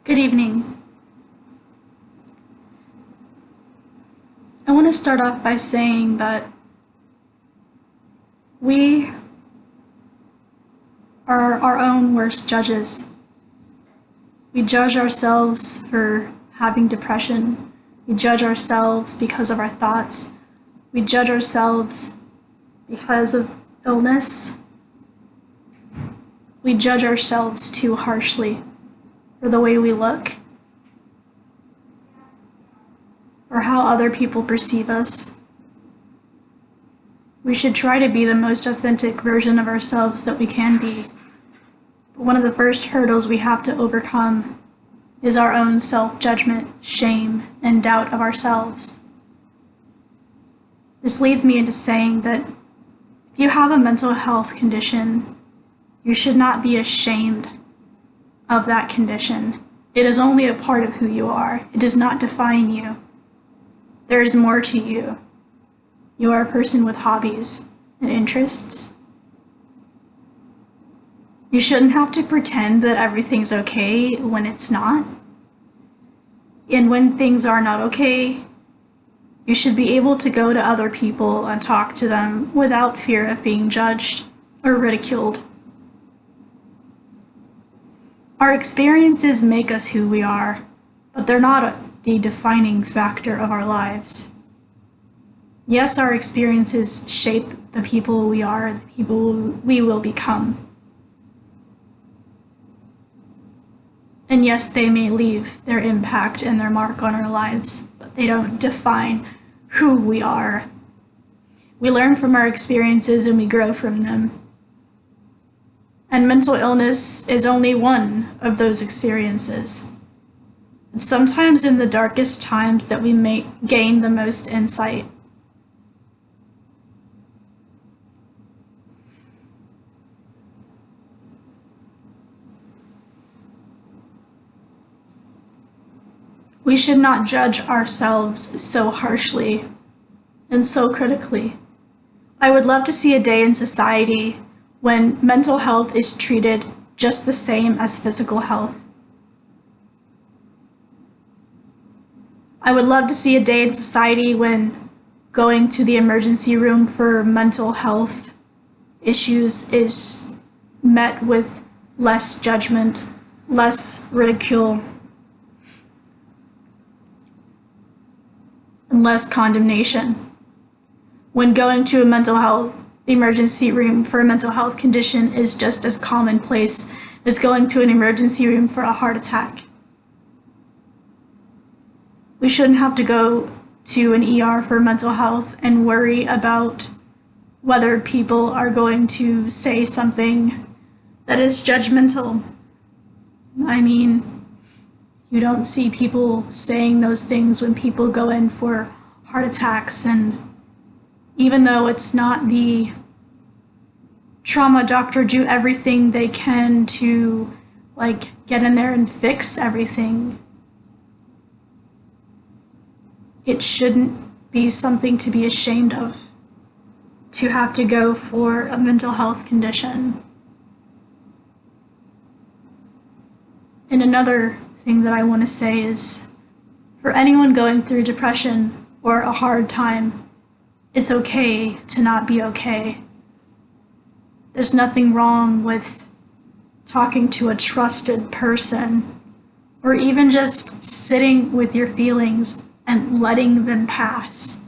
Good evening. I want to start off by saying that we are our own worst judges. We judge ourselves for having depression. We judge ourselves because of our thoughts. We judge ourselves because of illness. We judge ourselves too harshly for the way we look, or how other people perceive us. We should try to be the most authentic version of ourselves that we can be. But one of the first hurdles we have to overcome is our own self-judgment, shame, and doubt of ourselves. This leads me into saying that if you have a mental health condition, you should not be ashamed of that condition. It is only a part of who you are. It does not define you. There is more to you. You are a person with hobbies and interests. You shouldn't have to pretend that everything's okay when it's not. And when things are not okay, you should be able to go to other people and talk to them without fear of being judged or ridiculed. Our experiences make us who we are, but they're not the defining factor of our lives. Yes, our experiences shape the people we are, the people we will become. And yes, they may leave their impact and their mark on our lives, but they don't define who we are. We learn from our experiences and we grow from them. And mental illness is only one of those experiences. It's sometimes in the darkest times that we may gain the most insight. We should not judge ourselves so harshly and so critically. I would love to see a day in society when mental health is treated just the same as physical health. I would love to see a day in society when going to the emergency room for mental health issues is met with less judgment, less ridicule, and less condemnation. When going to a mental health emergency room for a mental health condition is just as commonplace as going to an emergency room for a heart attack. We shouldn't have to go to an ER for mental health and worry about whether people are going to say something that is judgmental. I mean, you don't see people saying those things when people go in for heart attacks, and even though it's not the trauma doctor do everything they can to get in there and fix everything, it shouldn't be something to be ashamed of to have to go for a mental health condition. And another thing that I want to say is, for anyone going through depression or a hard time, it's okay to not be okay. There's nothing wrong with talking to a trusted person, or even just sitting with your feelings and letting them pass.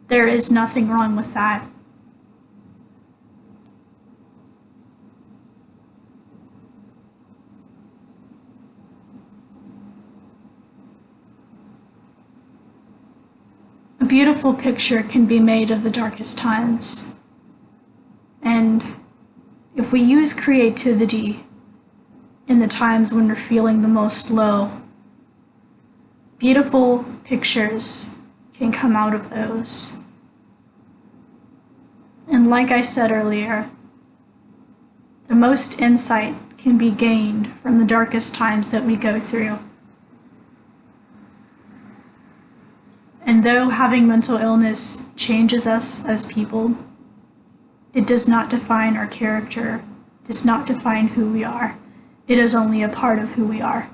There is nothing wrong with that. A beautiful picture can be made of the darkest times. And if we use creativity in the times when we're feeling the most low, beautiful pictures can come out of those. And like I said earlier, the most insight can be gained from the darkest times that we go through. And though having mental illness changes us as people, it does not define our character, does not define who we are. It is only a part of who we are.